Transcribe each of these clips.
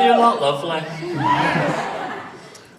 you lot lovely?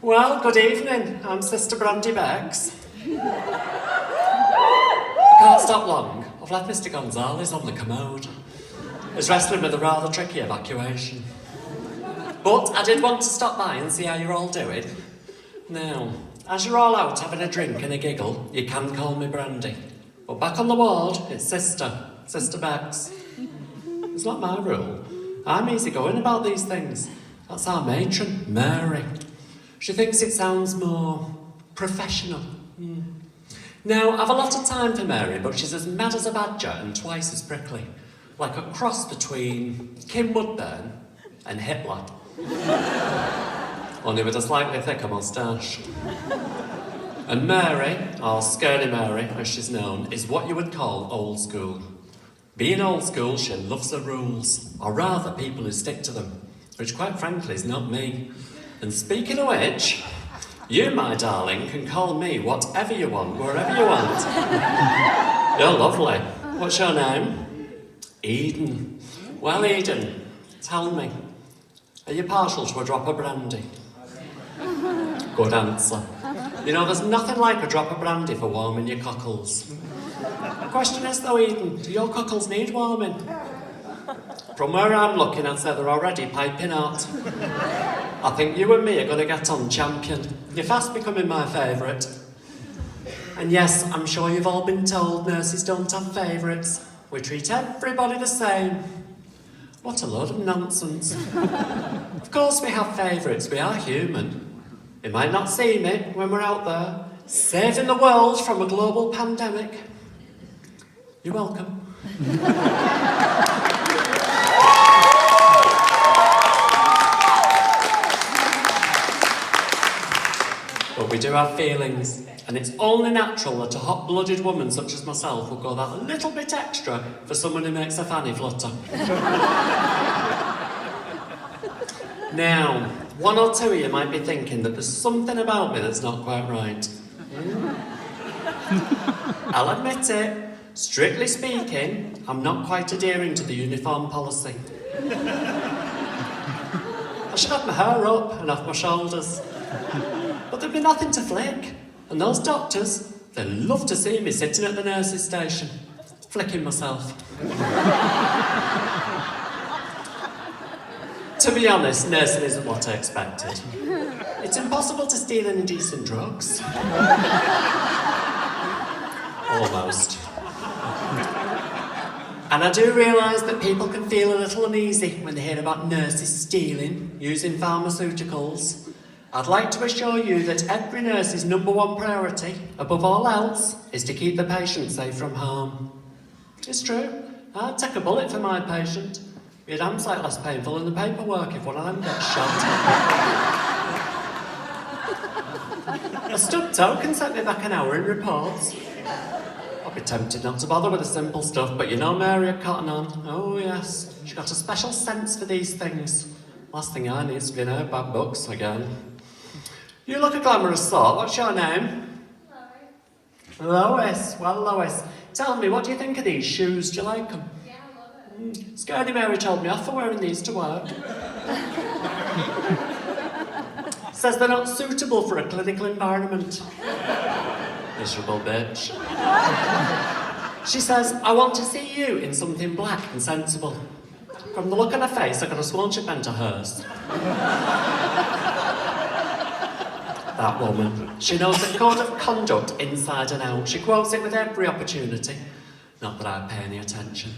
Well, good evening. I'm Sister Brandy Bex. I can't stop long. I've left Mr. Gonzalez on the commode. He's wrestling with a rather tricky evacuation. But I did want to stop by and see how you're all doing. Now, as you're all out having a drink and a giggle, you can call me Brandy. But back on the ward, it's Sister Bex. It's not my rule. I'm easygoing about these things. That's our matron, Mary. She thinks it sounds more professional. Now, I've a lot of time for Mary, but she's as mad as a badger and twice as prickly. Like a cross between Kim Woodburn and Hitler. Only with a slightly thicker moustache. And Mary, or Scaredy Mary as she's known, is what you would call old school. Being old school, she loves the rules, or rather people who stick to them, which quite frankly is not me. And speaking of which, you, my darling, can call me whatever you want, wherever you want. You're lovely. What's your name? Eden. Well, Eden, tell me, are you partial to a drop of brandy? Good answer. You know, there's nothing like a drop of brandy for warming your cockles. The question is though, Eden, do your cockles need warming? From where I'm looking, I'd say they're already piping hot. I think you and me are going to get on, champion. You're fast becoming my favourite. And yes, I'm sure you've all been told nurses don't have favourites. We treat everybody the same. What a load of nonsense. Of course we have favourites, we are human. You might not see me when we're out there, saving the world from a global pandemic. You're welcome. But we do have feelings, and it's only natural that a hot-blooded woman such as myself will go that little bit extra for someone who makes a fanny flutter. Now, one or two of you might be thinking that there's something about me that's not quite right. I'll admit it. Strictly speaking, I'm not quite adhering to the uniform policy. I should have my hair up and off my shoulders. But there'd be nothing to flick. And those doctors, they love to see me sitting at the nurse's station, flicking myself. To be honest, nursing isn't what I expected. It's impossible to steal any decent drugs. Almost. And I do realise that people can feel a little uneasy when they hear about nurses stealing, using pharmaceuticals. I'd like to assure you that every nurse's #1 priority, above all else, is to keep the patient safe from harm. It's true. I'd take a bullet for my patient. It'd be a damn sight less painful than the paperwork if one of them gets shot. A stubbed toe can set me back an hour in reports. I'd be tempted not to bother with the simple stuff, but you know Mary at Cotton On. Oh yes, she's got a special sense for these things. Last thing I need is to be in her bad books again. You look a glamorous sort. What's your name? Lois. Lois. Well, Lois, tell me, what do you think of these shoes? Do you like them? Yeah, I love it. Scaredy Mary told me off for wearing these to work. Says they're not suitable for a clinical environment. Miserable bitch. She says, I want to see you in something black and sensible. From the look on her face, I could have sworn she'd been to hers. That woman. She knows the code of conduct inside and out. She quotes it with every opportunity. Not that I pay any attention.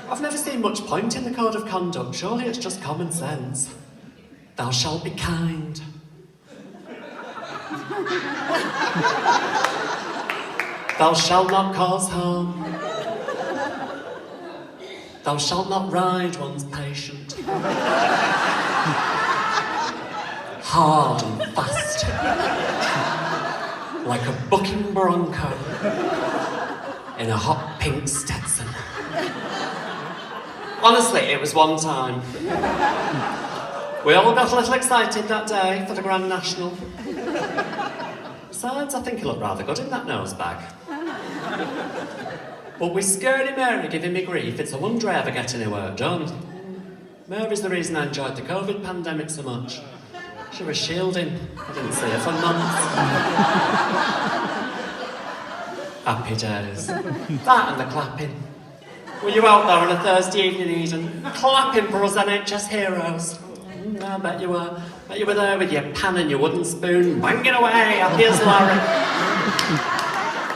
I've never seen much point in the code of conduct. Surely it's just common sense. Thou shalt be kind. Thou shalt not cause harm. Thou shalt not ride one's patient. Hard and fast. Like a bucking bronco in a hot pink Stetson. Honestly, it was one time. We all got a little excited that day for the Grand National. Besides, I think he looked rather good in that nose bag. But with Scaredy Mary giving me grief, it's a wonder I ever get any work done. Mary's the reason I enjoyed the COVID pandemic so much. She was shielding. I didn't see her for months. Happy days. That and the clapping. Were you out there on a Thursday evening, Eden, clapping for us NHS heroes? I bet you were. Bet you were there with your pan and your wooden spoon, banging away, happy as Larry.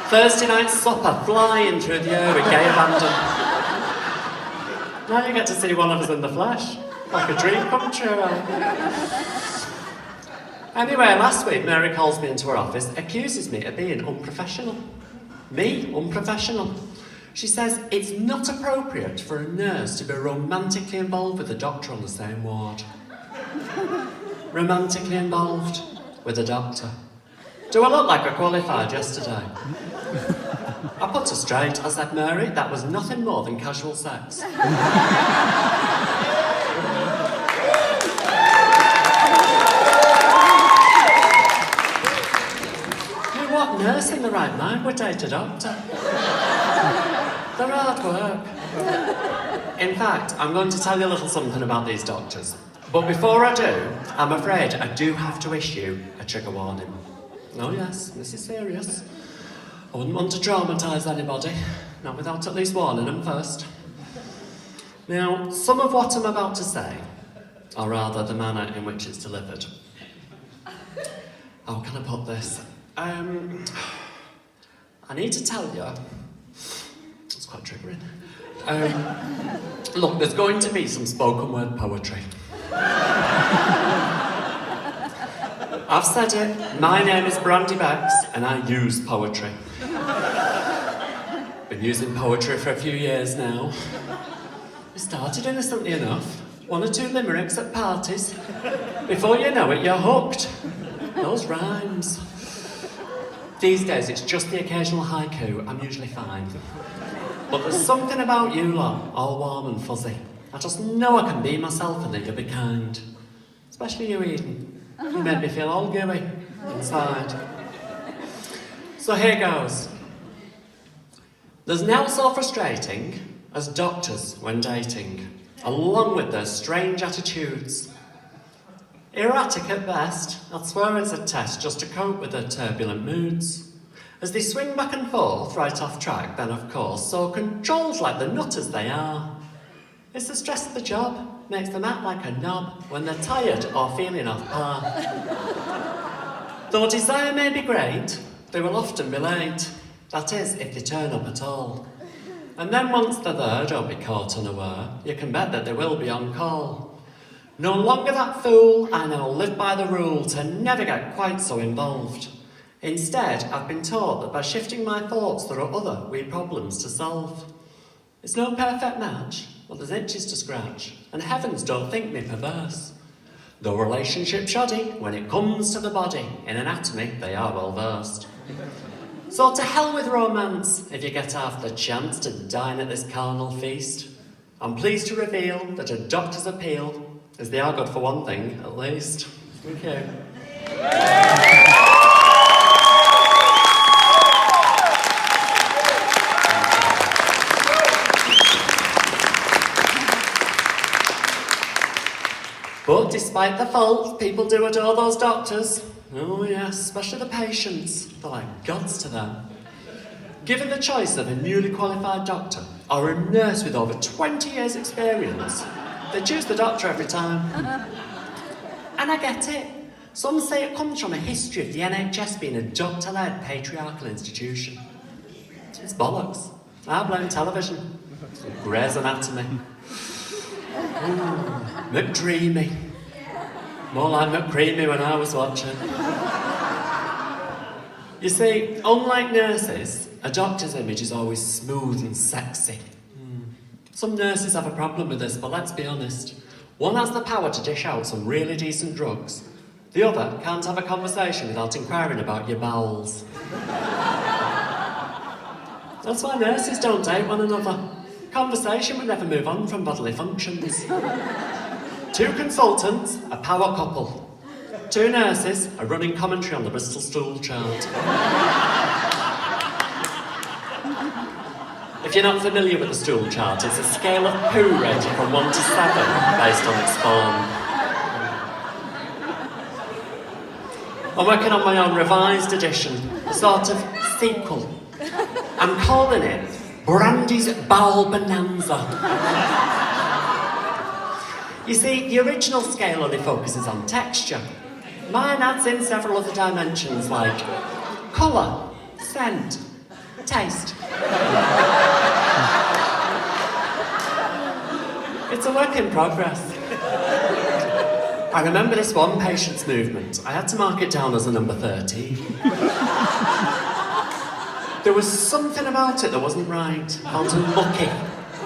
Thursday night supper, flying through the air with gay abandon. Now you get to see one of us in the flesh, like a dream come true. Anyway, last week Mary calls me into her office, accuses me of being unprofessional. Me, unprofessional. She says it's not appropriate for a nurse to be romantically involved with a doctor on the same ward. Romantically involved with a doctor. Do I look like I qualified yesterday? I put her straight. I said, Mary, that was nothing more than casual sex. What nurse in the right mind would date a doctor? They're hard work. In fact, I'm going to tell you a little something about these doctors. But before I do, I'm afraid I do have to issue a trigger warning. Oh yes, this is serious. I wouldn't want to traumatise anybody, not without at least warning them first. Now, some of what I'm about to say, or rather the manner in which it's delivered. How can I put this? I need to tell you, it's quite triggering. Look, there's going to be some spoken word poetry. I've said it, my name is Brandy Bex and I use poetry. Been using poetry for a few years now. We started innocently enough, one or two limericks at parties. Before you know it, you're hooked. Those rhymes. These days, it's just the occasional haiku. I'm usually fine. But there's something about you lot, all warm and fuzzy. I just know I can be myself and that you'll be kind. Especially you, Eden. You make me feel all gooey inside. So here goes. There's now so frustrating as doctors when dating, along with their strange attitudes. Erratic at best, I'd swear it's a test just to cope with their turbulent moods. As they swing back and forth right off track, then of course, so controlled like the nutters they are. It's the stress of the job, makes them act like a knob when they're tired or feeling off par. Though desire may be great, they will often be late. That is, if they turn up at all. And then once they're there, don't be caught unaware, you can bet that they will be on call. No longer that fool, I now live by the rule to never get quite so involved. Instead, I've been taught that by shifting my thoughts, there are other wee problems to solve. It's no perfect match, but there's itches to scratch, and heavens don't think me perverse. Though relationship shoddy, when it comes to the body, in anatomy they are well versed. So to hell with romance, if you get half the chance to dine at this carnal feast. I'm pleased to reveal that a doctor's appeal is they are good for one thing, at least. Thank you. But despite the faults, people do adore those doctors. Oh yes, especially the patients. They're like gods to them. Given the choice of a newly qualified doctor or a nurse with over 20 years' experience, they choose the doctor every time. And I get it. Some say it comes from a history of the NHS being a doctor-led patriarchal institution. It's bollocks. I blame television. Grey's Anatomy. McDreamy. More like McCreamy when I was watching. You see, unlike nurses, a doctor's image is always smooth and sexy. Some nurses have a problem with this, but let's be honest. One has the power to dish out some really decent drugs. The other can't have a conversation without inquiring about your bowels. That's why nurses don't date one another. Conversation would never move on from bodily functions. Two consultants, a power couple. Two nurses, a running commentary on the Bristol stool chart. If you're not familiar with the stool chart, it's a scale of poo rated from 1 to 7 based on its form. I'm working on my own revised edition, a sort of sequel. I'm calling it Brandy's Bowel Bonanza. You see, the original scale only focuses on texture. Mine adds in several other dimensions like colour, scent, taste. It's a work in progress. I remember this one patient's movement. I had to mark it down as a number 13. There was something about it that wasn't right. I felt unlucky,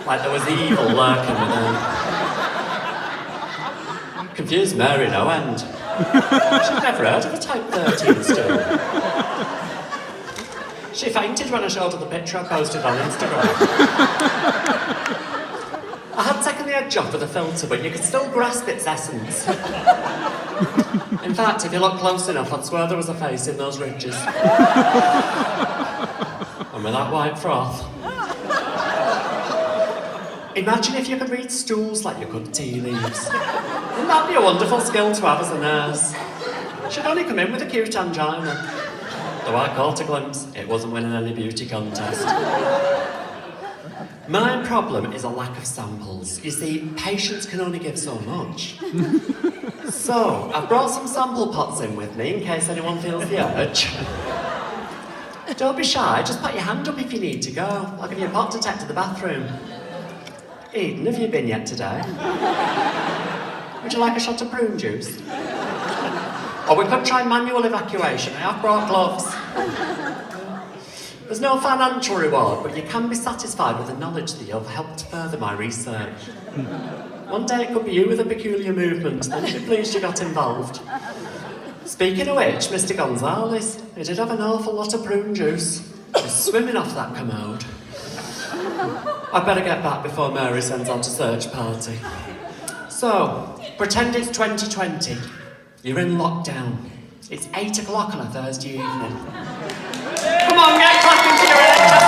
like there was evil lurking within. Confused Mary no end. She'd never heard of a type 13 stool. She fainted when I showed her the picture I posted on Instagram. I had taken the edge off with a filter, but you could still grasp its essence. In fact, if you look close enough, I'd swear there was a face in those ridges. And with that white froth. Imagine if you could read stools like you could tea leaves. Wouldn't that be a wonderful skill to have as a nurse? She'd only come in with a cute angina. Though I caught a glimpse, it wasn't winning any beauty contest. My problem is a lack of samples. You see, patients can only give so much. So, I've brought some sample pots in with me in case anyone feels the urge. Don't be shy, just put your hand up if you need to go. I'll give you a pot to take to the bathroom. Eden, have you been yet today? Would you like a shot of prune juice? Or we could try manual evacuation. I have brought gloves. There's no financial reward, but you can be satisfied with the knowledge that you've helped further my research. One day it could be you with a peculiar movement, then you'd be pleased you got involved. Speaking of which, Mr. Gonzalez, he did have an awful lot of prune juice. He's swimming off that commode. I'd better get back before Mary sends out a search party. So, pretend it's 2020. You're in lockdown. It's 8 o'clock on a Thursday evening. Come on, get clapping for your electricity!